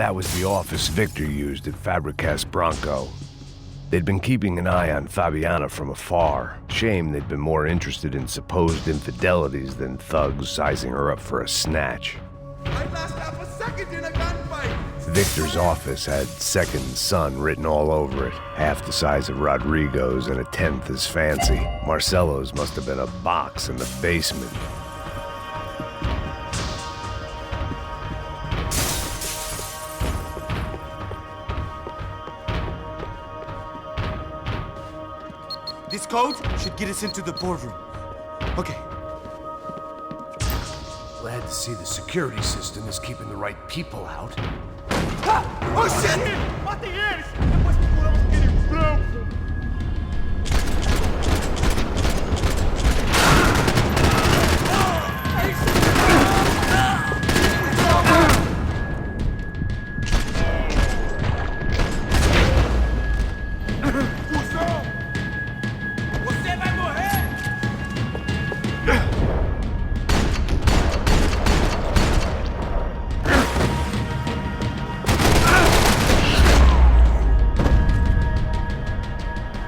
That was the office Victor used at Fabricast Bronco. They'd been keeping an eye on Fabiana from afar. Shame they'd been more interested in supposed infidelities than thugs sizing her up for a snatch. I'd last half a second in a gunfight! Victor's office had second son written all over it, half the size of Rodrigo's and a tenth as fancy. Marcelo's must have been a box in the basement. This code should get us into the boardroom. Okay. Glad to see the security system is keeping the right people out. Ha! Oh shit! Matem eles! Depois procuramos aquele branco! Você vai morrer!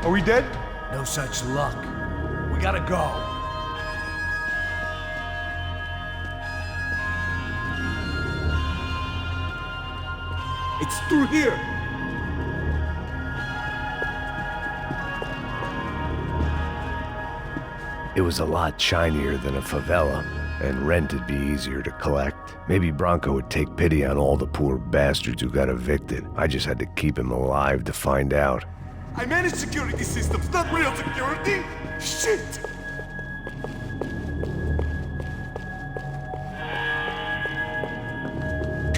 Are we dead? No such luck. We gotta go. It's through here! It was a lot shinier than a favela, and rent'd be easier to collect. Maybe Bronco would take pity on all the poor bastards who got evicted. I just had to keep him alive to find out. I manage security systems, not real security! Shit!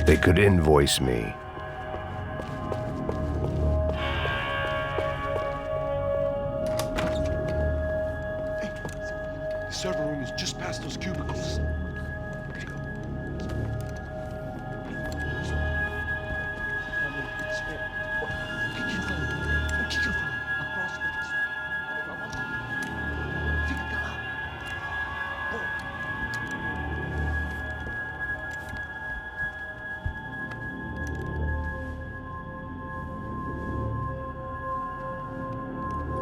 They could invoice me. The server room is just past those cubicles.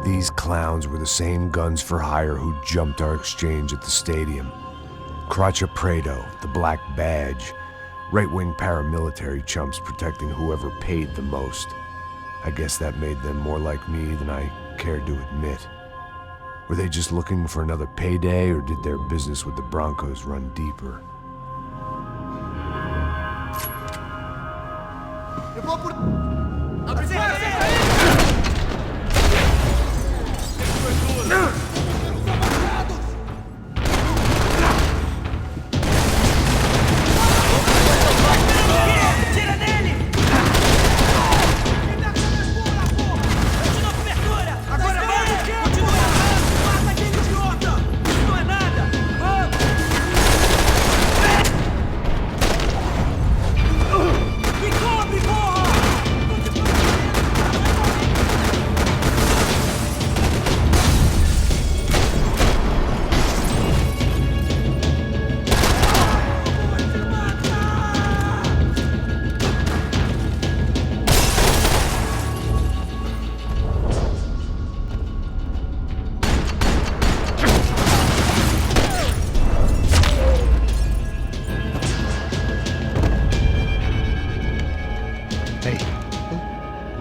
These clowns were the same guns for hire who jumped our exchange at the stadium. Cracha Prado, the Black Badge, right-wing paramilitary chumps protecting whoever paid the most. I guess that made them more like me than I cared to admit. Were they just looking for another payday, or did their business with the Broncos run deeper?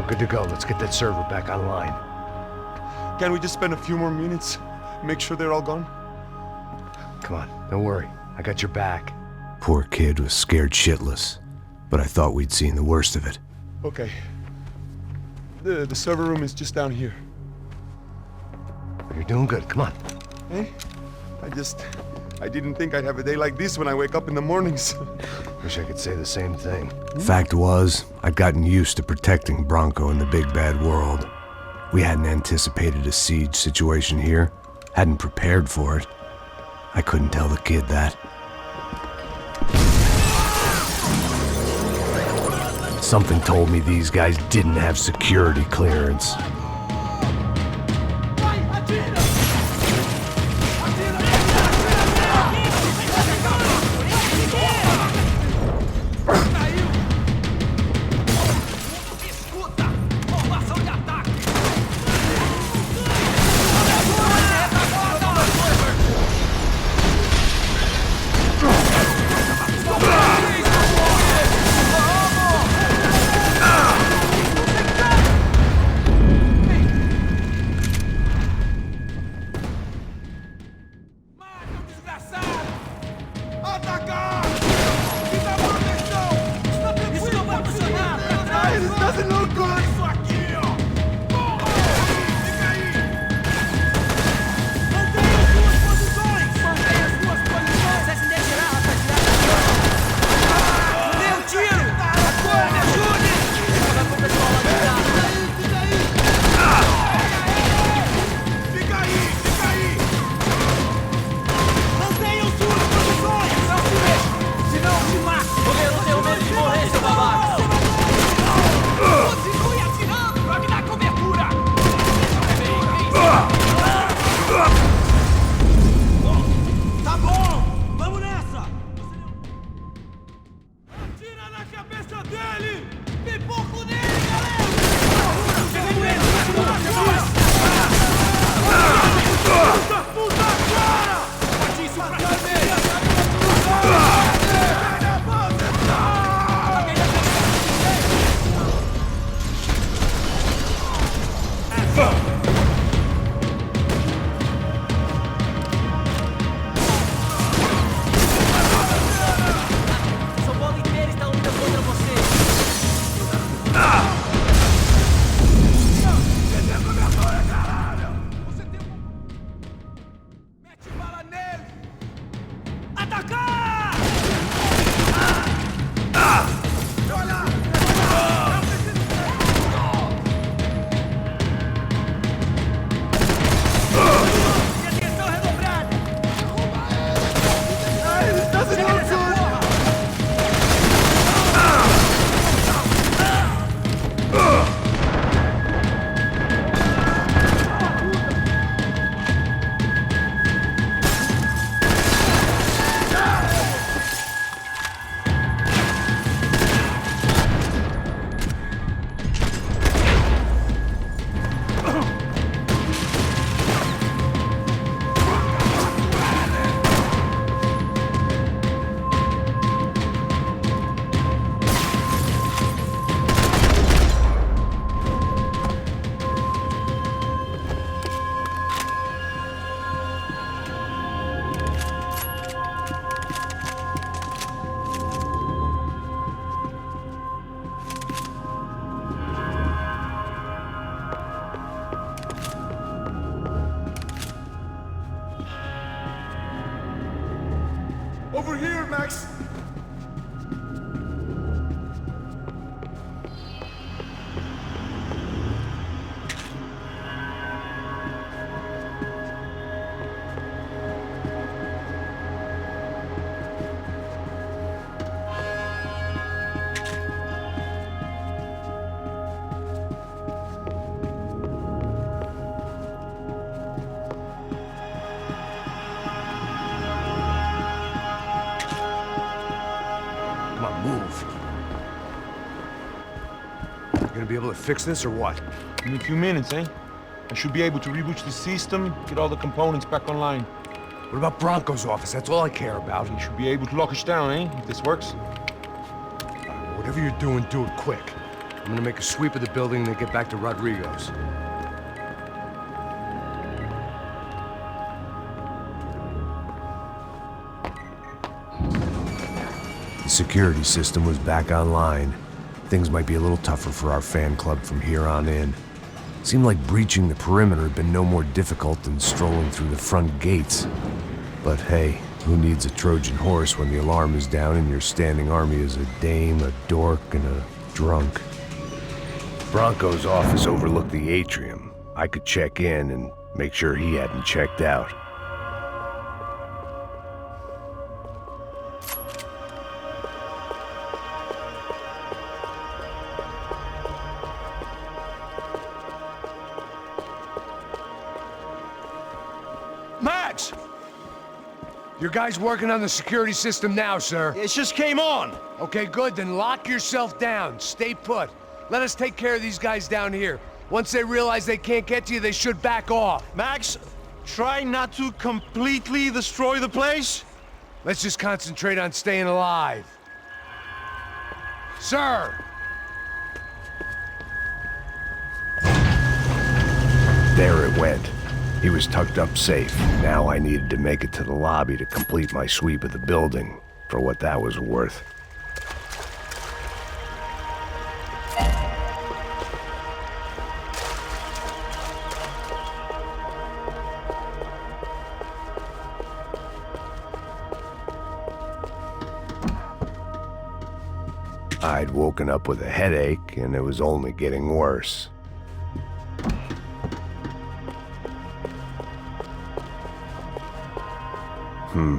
Good to go. Let's get that server back online. Can't we just spend a few more minutes? Make sure they're all gone? Come on, don't worry. I got your back. Poor kid was scared shitless, but I thought we'd seen the worst of it. Okay. The server room is just down here. You're doing good. Come on. Hey? I didn't think I'd have a day like this when I wake up in the mornings. Wish I could say the same thing. Fact was, I'd gotten used to protecting Bronco in the big bad world. We hadn't anticipated a siege situation here, hadn't prepared for it. I couldn't tell the kid that. Something told me these guys didn't have security clearance. Sua bola inteira está unida contra você. Mete bala nele! Atacar! E atenção redobrada! Chega dessa porra! Over here, Max! Come on, move. You gonna be able to fix this or what? In a few minutes, eh? I should be able to reboot the system, get all the components back online. What about Bronco's office? That's all I care about. You should be able to lock us down, eh? If this works. Whatever you're doing, do it quick. I'm gonna make a sweep of the building and then get back to Rodrigo's. The security system was back online. Things might be a little tougher for our fan club from here on in. Seemed like breaching the perimeter had been no more difficult than strolling through the front gates. But hey, who needs a Trojan horse when the alarm is down and your standing army is a dame, a dork, and a drunk? Bronco's office overlooked the atrium. I could check in and make sure he hadn't checked out. Max! Your guys working on the security system now, sir. It just came on! Okay, good, then lock yourself down. Stay put. Let us take care of these guys down here. Once they realize they can't get to you, they should back off. Max, try not to completely destroy the place. Let's just concentrate on staying alive. Sir! There it went. He was tucked up safe. Now I needed to make it to the lobby to complete my sweep of the building, for what that was worth. I'd woken up with a headache, and it was only getting worse.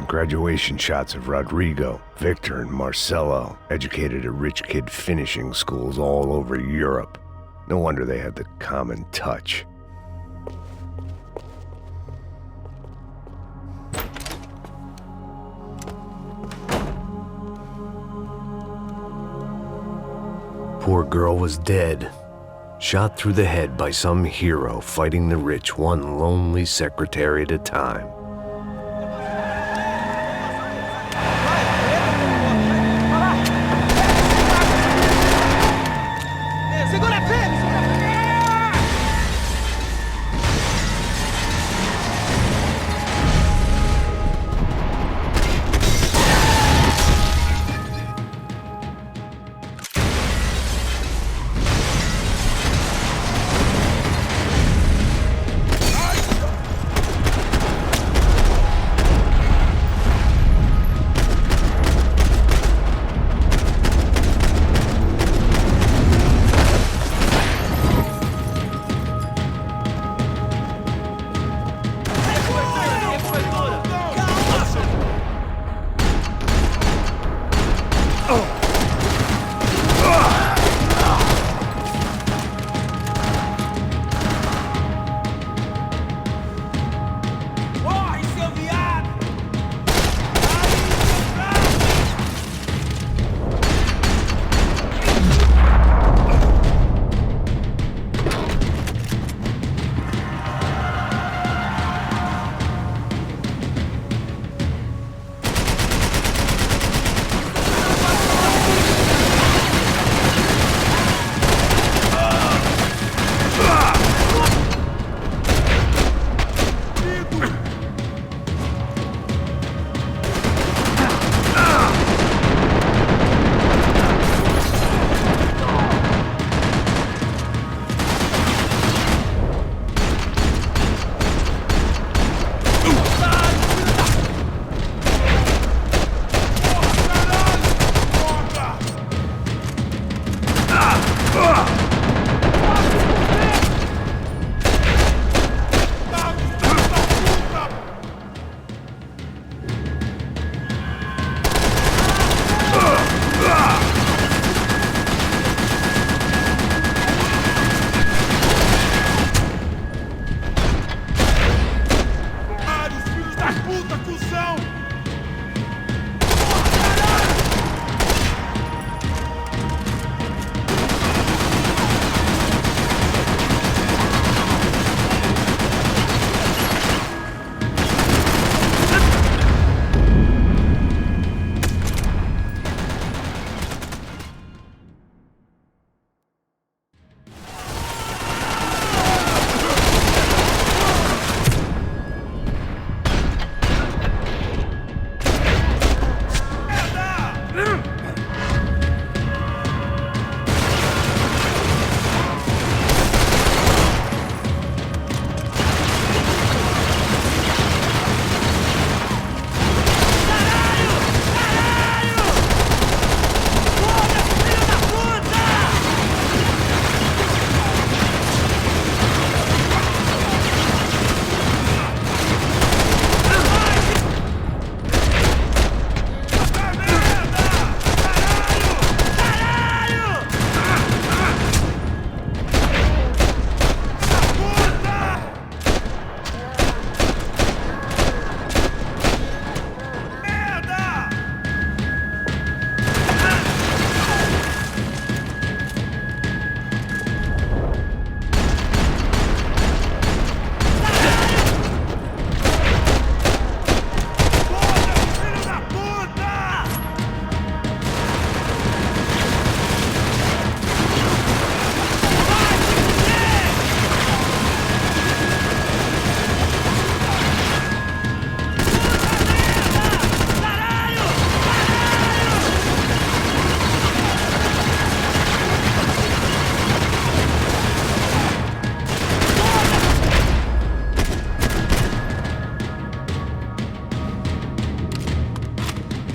Graduation shots of Rodrigo, Victor, and Marcelo, educated at rich kid finishing schools all over Europe. No wonder they had the common touch. Poor girl was dead. Shot through the head by some hero fighting the rich one lonely secretary at a time.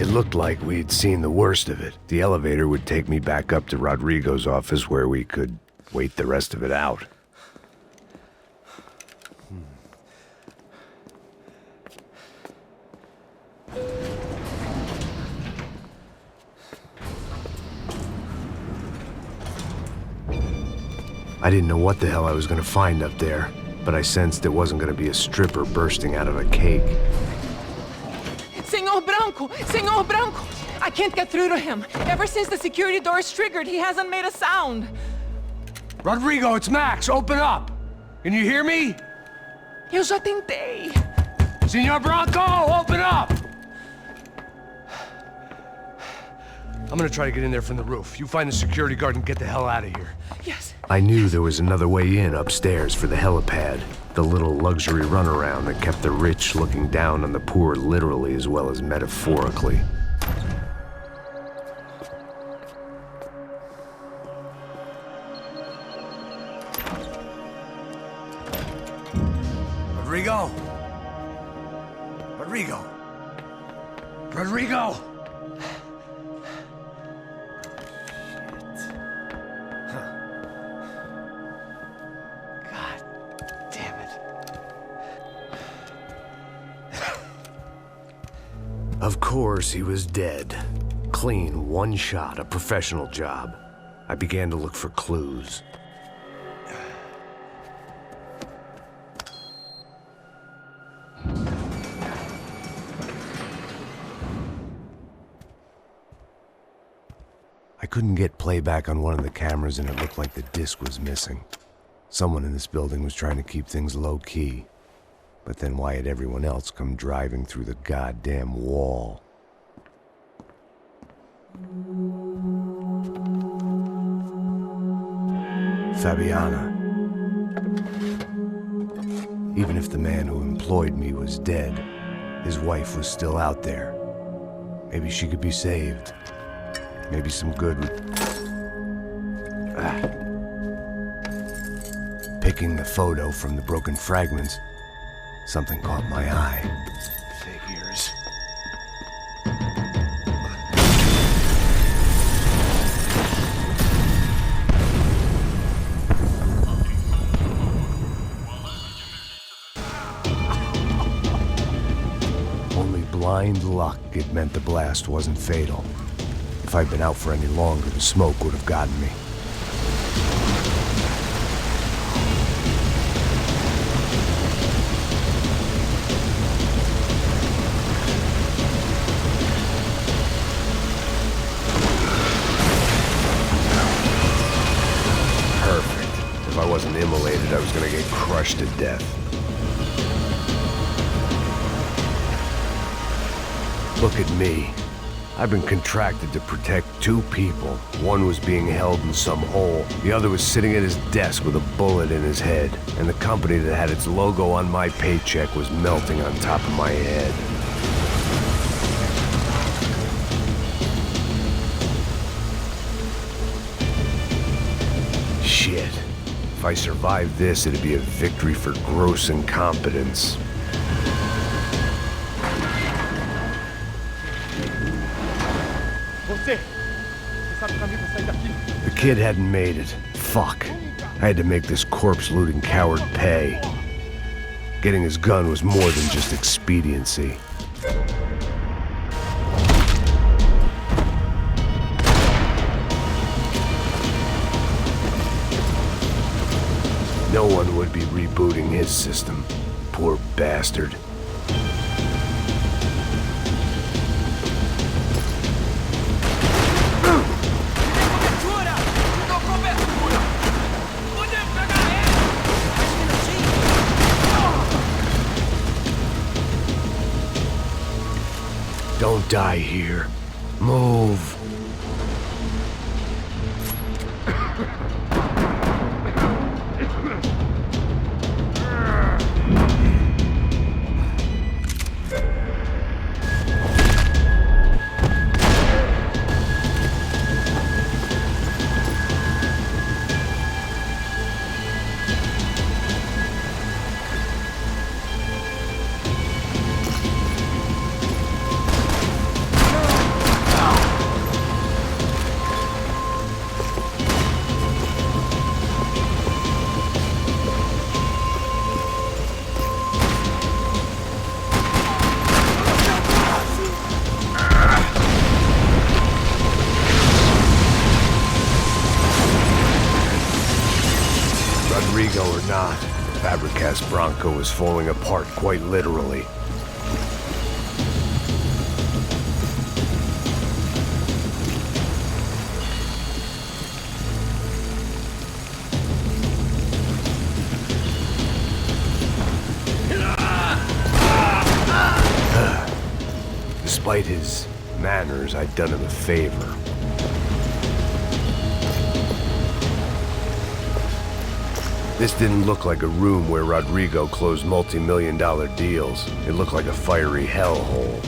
It looked like we'd seen the worst of it. The elevator would take me back up to Rodrigo's office where we could wait the rest of it out. I didn't know what the hell I was gonna find up there, but I sensed it wasn't gonna be a stripper bursting out of a cake. Senor Branco! Senor Branco! I can't get through to him. Ever since the security door is triggered, he hasn't made a sound. Rodrigo, it's Max! Open up! Can you hear me? Eu já tentei. Senor Branco, open up! I'm gonna try to get in there from the roof. You find the security guard and get the hell out of here. Yes. I knew there was another way in upstairs for the helipad. The little luxury runaround that kept the rich looking down on the poor literally as well as metaphorically. Rodrigo! Rodrigo! Rodrigo! Of course, he was dead. Clean, one shot, a professional job. I began to look for clues. I couldn't get playback on one of the cameras and it looked like the disc was missing. Someone in this building was trying to keep things low-key. But then why had everyone else come driving through the goddamn wall? Fabiana. Even if the man who employed me was dead, his wife was still out there. Maybe she could be saved. Maybe some good would... Picking the photo from the broken fragments, something caught my eye. Figures. Only blind luck it meant the blast wasn't fatal. If I'd been out for any longer, the smoke would have gotten me. If I wasn't immolated, I was gonna get crushed to death. Look at me. I've been contracted to protect two people. One was being held in some hole. The other was sitting at his desk with a bullet in his head. And the company that had its logo on my paycheck was melting on top of my head. Shit. If I survived this, it'd be a victory for gross incompetence. The kid hadn't made it. Fuck. I had to make this corpse-looting coward pay. Getting his gun was more than just expediency. No one would be rebooting his system. Poor bastard. Don't die here. Move. not. Fabricast Bronco was falling apart quite literally. Despite his manners, I'd done him a favor. This didn't look like a room where Rodrigo closed multi-million-dollar deals. It looked like a fiery hellhole.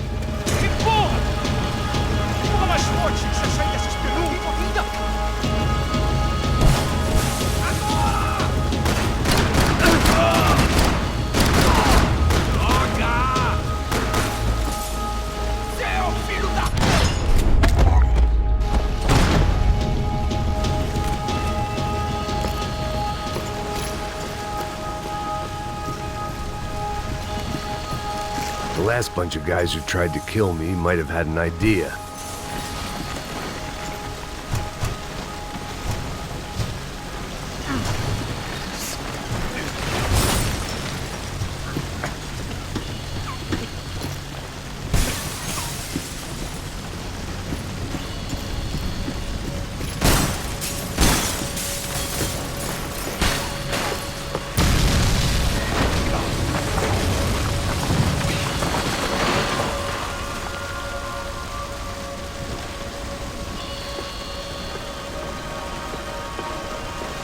The last bunch of guys who tried to kill me might have had an idea.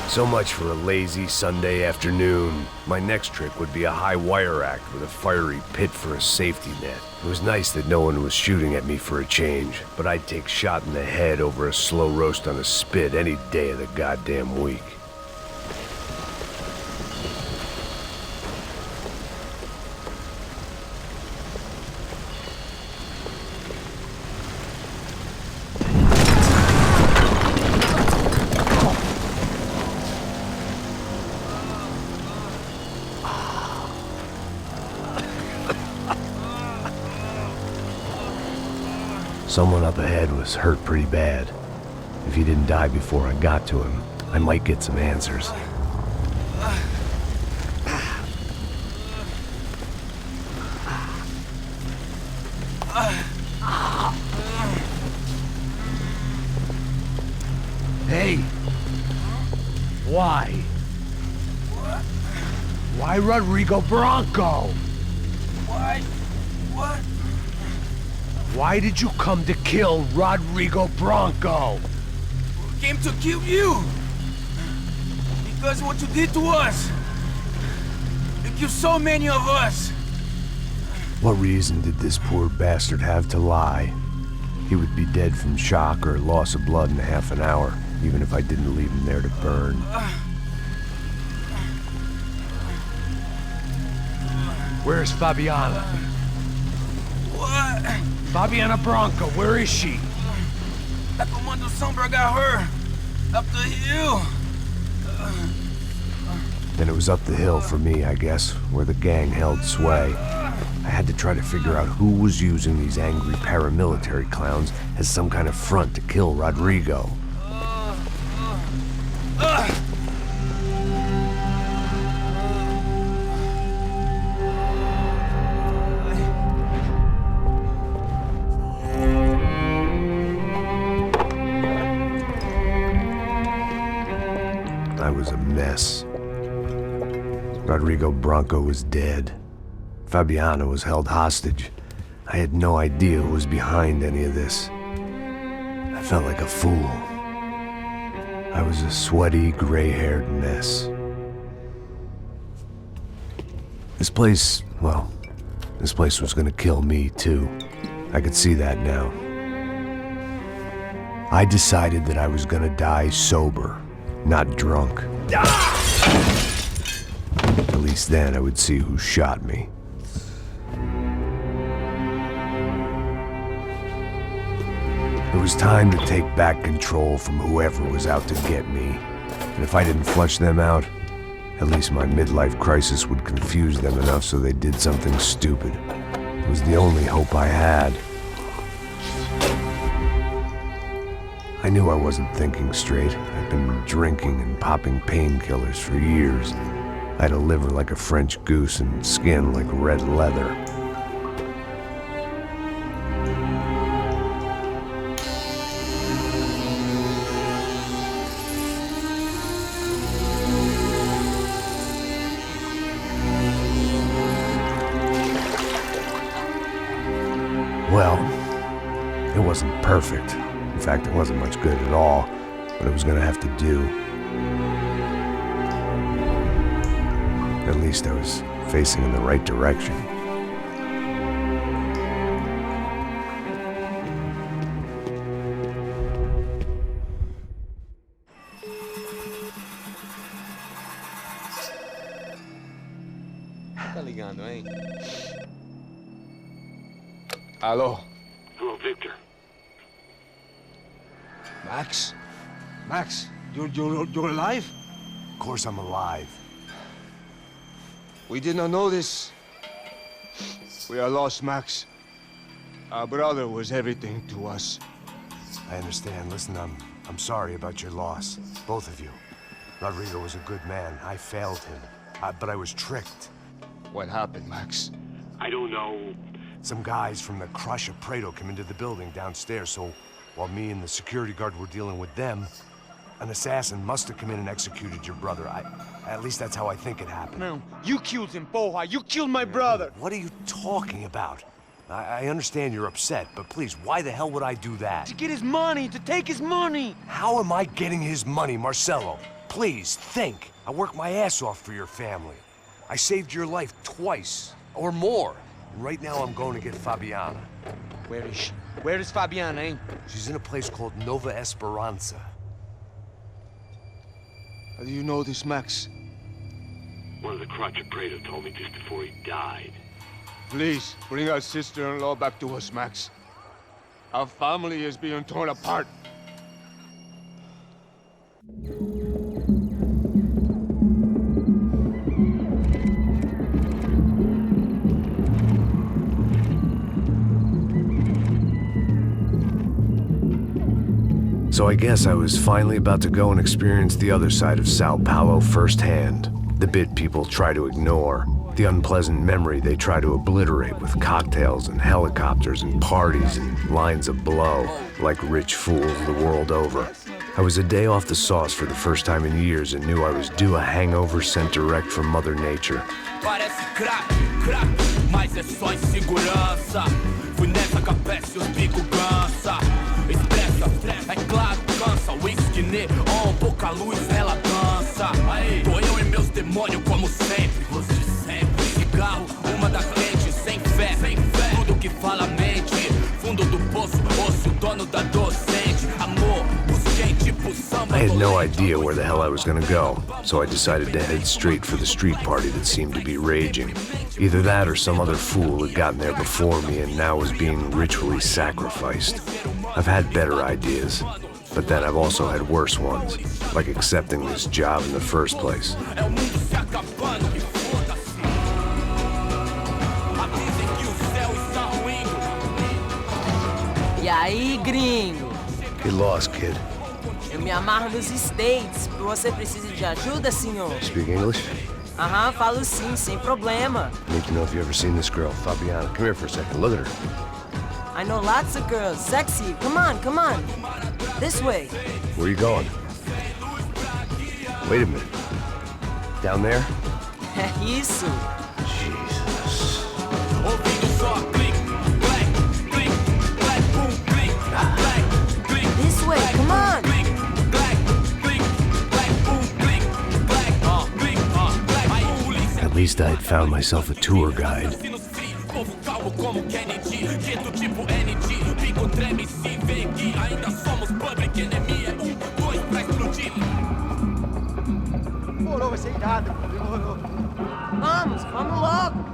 So much for a lazy Sunday afternoon. My next trick would be a high wire act with a fiery pit for a safety net. It was nice that no one was shooting at me for a change, but I'd take shot in the head over a slow roast on a spit any day of the goddamn week. Someone up ahead was hurt pretty bad. If he didn't die before I got to him, I might get some answers. Hey! Why? Why Rodrigo Bronco? Why? What? Why did you come to kill Rodrigo Bronco? We came to kill you! Because what you did to us! You killed so many of us! What reason did this poor bastard have to lie? He would be dead from shock or loss of blood in half an hour, even if I didn't leave him there to burn. Where's Fabiana? What? Fabiana Bronco, where is she? That Comando Sombra got her! Up the hill! Then it was up the hill for me, I guess, where the gang held sway. I had to try to figure out who was using these angry paramilitary clowns as some kind of front to kill Rodrigo. I was a mess. Rodrigo Bronco was dead. Fabiana was held hostage. I had no idea who was behind any of this. I felt like a fool. I was a sweaty, gray-haired mess. This place, well, this place was gonna kill me too. I could see that now. I decided that I was gonna die sober, not drunk. At least then I would see who shot me. It was time to take back control from whoever was out to get me. And if I didn't flush them out, at least my midlife crisis would confuse them enough so they did something stupid. It was the only hope I had. I knew I wasn't thinking straight. I'd been drinking and popping painkillers for years. I had a liver like a French goose and skin like red leather. Well, it wasn't perfect. In fact, it wasn't much good at all, but it was gonna have to do. At least I was facing in the right direction. Tá ligando, hein? Alô? Hello, Victor. Max? Max, you're alive? Of course I'm alive. We did not know this. We are lost, Max. Our brother was everything to us. I understand. Listen, I'm sorry about your loss. Both of you. Rodrigo was a good man. I failed him. But I was tricked. What happened, Max? I don't know. Some guys from the Crush of Prado came into the building downstairs, so while me and the security guard were dealing with them, an assassin must have come in and executed your brother. At least that's how I think it happened. No, you killed him, Boha. You killed my brother. What are you talking about? I understand you're upset, but please, why the hell would I do that? To get his money, to take his money. How am I getting his money, Marcelo? Please, think. I worked my ass off for your family. I saved your life twice, or more. And right now I'm going to get Fabiana. Where is she? Where is Fabiana, eh? She's in a place called Nova Esperanza. How do you know this, Max? One of the Crotch of Prado told me just before he died. Please, bring our sister-in-law back to us, Max. Our family is being torn apart. So I guess I was finally about to go and experience the other side of Sao Paulo firsthand. The bit people try to ignore. The unpleasant memory they try to obliterate with cocktails and helicopters and parties and lines of blow, like rich fools the world over. I was a day off the sauce for the first time in years and knew I was due a hangover sent direct from Mother Nature. Parece crack, crack, mas é só insegurança. Fui nessa capeste, os bico cansa. Expressa, é claro, cansa. Whisky neon, pouca luz, ela dança. Tô eu e meus demônios como sempre. Você sempre. Cigarro, uma das lentes, sem fé. Tudo que fala mente. Fundo do poço, osso, dono da docente. Amor, busquei tipo samba. I had no idea where the hell I was gonna go, so I decided to head straight for the street party that seemed to be raging. Either that or some other fool had gotten there before me and now was being ritually sacrificed. I've had better ideas, but then I've also had worse ones, like accepting this job in the first place. E aí, gringo? Get lost, kid. Eu me amarro nos States. Você precisa de ajuda, senhor? Speak English? Aham, falo sim, sem problema. Need to know if you ever seen this girl, Fabiana. Come here for a second. Look at her. I know lots of girls. Sexy. Come on, come on. This way. Where are you going? Wait a minute. Down there? É isso. Jesus. This way, come on. At least I'd found myself a tour guide. Vamos logo.